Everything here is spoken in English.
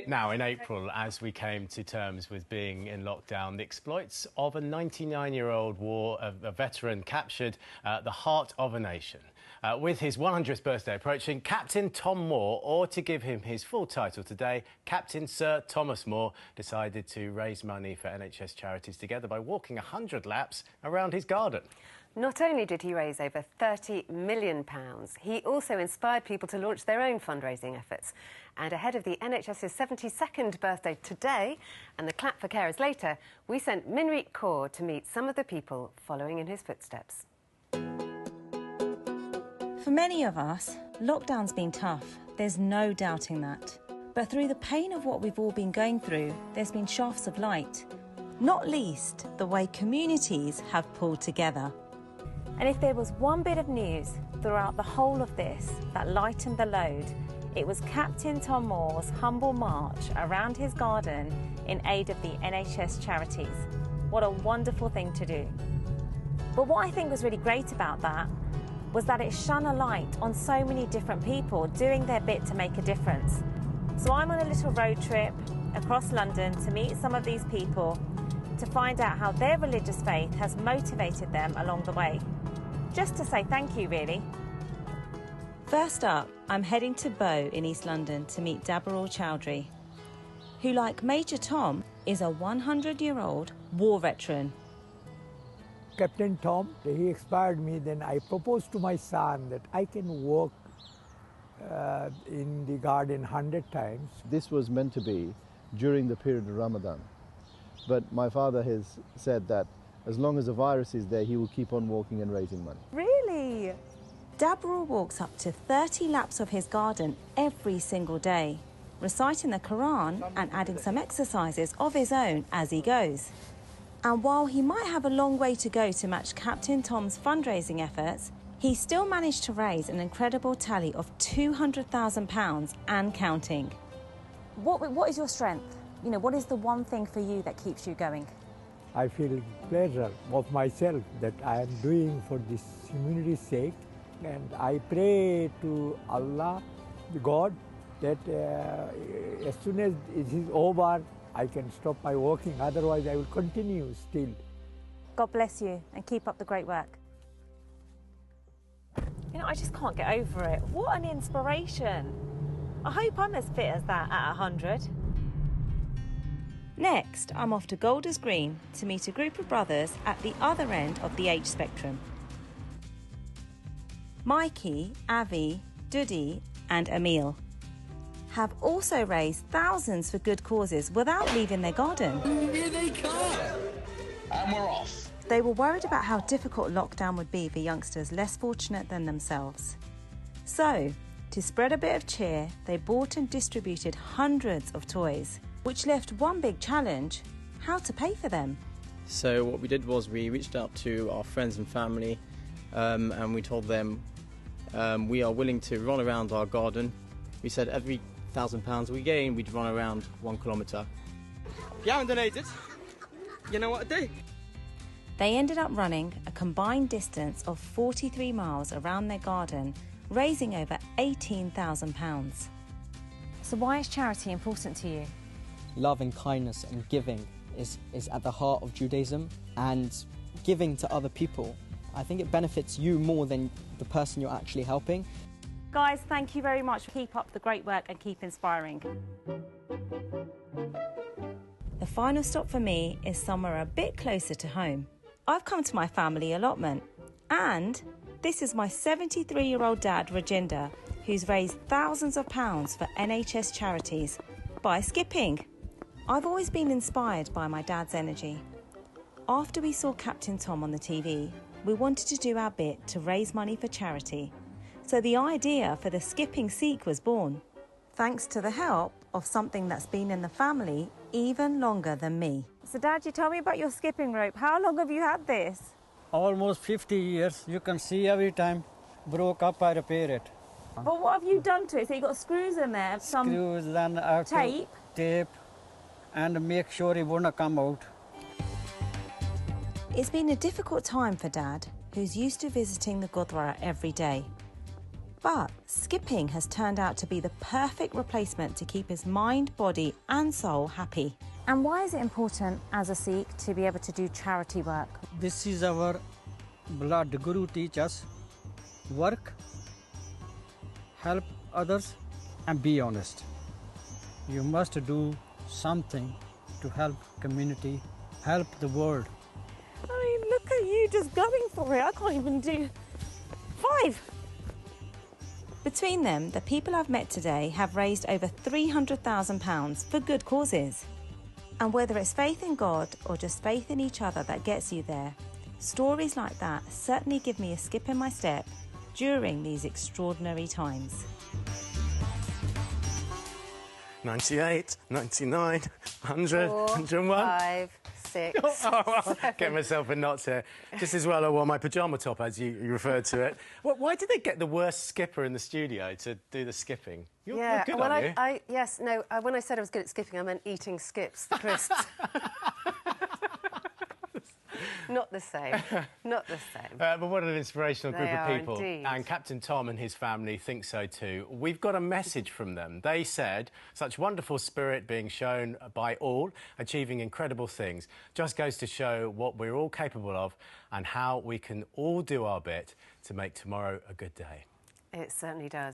Now, in April, as we came to terms with being in lockdown, the exploits of a 99-year-old a veteran captured the heart of a nation. With his 100th birthday approaching, Captain Tom Moore, or to give him his full title today, Captain Sir Thomas Moore, decided to raise money for NHS charities together by walking 100 laps around his garden. Not only did he raise over £30 million, he also inspired people to launch their own fundraising efforts. And ahead of the NHS's 72nd birthday today and the clap for carers later, we sent Minrit Kaur to meet some of the people following in his footsteps. For many of us, lockdown's been tough. There's no doubting that. But through the pain of what we've all been going through, there's been shafts of light. Not least, the way communities have pulled together. And if there was one bit of news throughout the whole of this that lightened the load, it was Captain Tom Moore's humble march around his garden in aid of the NHS charities. What a wonderful thing to do. But what I think was really great about that was that it shone a light on so many different people doing their bit to make a difference. So I'm on a little road trip across London to meet some of these people to find out how their religious faith has motivated them along the way. Just to say thank you, really. First up, I'm heading to Bow in East London to meet Deborah Chaudhary, who, like Major Tom, is a 100-year-old war veteran. Captain Tom, he inspired me. Then I proposed to my son that I can walk in the garden 100 times. This was meant to be during the period of Ramadan. But my father has said that as long as the virus is there, he will keep on walking and raising money. Really? Deborah walks up to 30 laps of his garden every single day, reciting the Quran and adding some exercises of his own as he goes. And while he might have a long way to go to match Captain Tom's fundraising efforts, he still managed to raise an incredible tally of £200,000 and counting. What is your strength? You know, what is the one thing for you that keeps you going? I feel pleasure of myself that I am doing for this community's sake, and I pray to Allah, the God, that as soon as it is over, I can stop my walking. Otherwise, I will continue still. God bless you and keep up the great work. You know, I just can't get over it. What an inspiration. I hope I'm as fit as that at 100. Next, I'm off to Golders Green to meet a group of brothers at the other end of the age spectrum. Mikey, Avi, Dudi and Emil have also raised thousands for good causes without leaving their garden. Here they come! And we're off. They were worried about how difficult lockdown would be for youngsters less fortunate than themselves. So, to spread a bit of cheer, they bought and distributed hundreds of toys, which left one big challenge: how to pay for them. So what we did was we reached out to our friends and family and we told them we are willing to run around our garden. We said every £1,000 we gain, we'd run around 1 kilometre. If you haven't donated, you know what to do. They ended up running a combined distance of 43 miles around their garden, raising over £18,000. So why is charity important to you? Love and kindness and giving is at the heart of Judaism, and giving to other people, I think it benefits you more than the person you're actually helping. Guys, thank you very much. Keep up the great work and keep inspiring. The final stop for me is somewhere a bit closer to home. I've come to my family allotment, and this is my 73-year-old dad, Rajinder, who's raised thousands of pounds for NHS charities by skipping. I've always been inspired by my dad's energy. After we saw Captain Tom on the TV, we wanted to do our bit to raise money for charity. So the idea for the skipping Sikh was born, thanks to the help of something that's been in the family even longer than me. So Dad, you tell me about your skipping rope. How long have you had this? Almost 50 years. You can see every time broke up, I repair it. But what have you done to it? So you've got screws in there, some screws, then I have tape. Tape, and make sure it won't come out. It's been a difficult time for Dad, who's used to visiting the Gurdwara every day. But skipping has turned out to be the perfect replacement to keep his mind, body and soul happy. And why is it important as a Sikh to be able to do charity work? This is our blood. Guru teach us work, help others and be honest. You must do something to help community, help the world. I mean, look at you just going for it. I can't even do 5. Between them, the people I've met today have raised over £300,000 for good causes. And whether it's faith in God or just faith in each other that gets you there, stories like that certainly give me a skip in my step during these extraordinary times. 98, 99, 100, 101. 5, 6. Get myself in knots here. Just as well I wore my pyjama top, as you referred to it. Why did they get the worst skipper in the studio to do the skipping? You're good, when aren't you? yes, no, when I said I was good at skipping, I meant eating skips, the crisps. Not the same. Not the same. But what an inspirational group of people. Indeed. And Captain Tom and his family think so too. We've got a message from them. They said, such wonderful spirit being shown by all, achieving incredible things, just goes to show what we're all capable of and how we can all do our bit to make tomorrow a good day. It certainly does.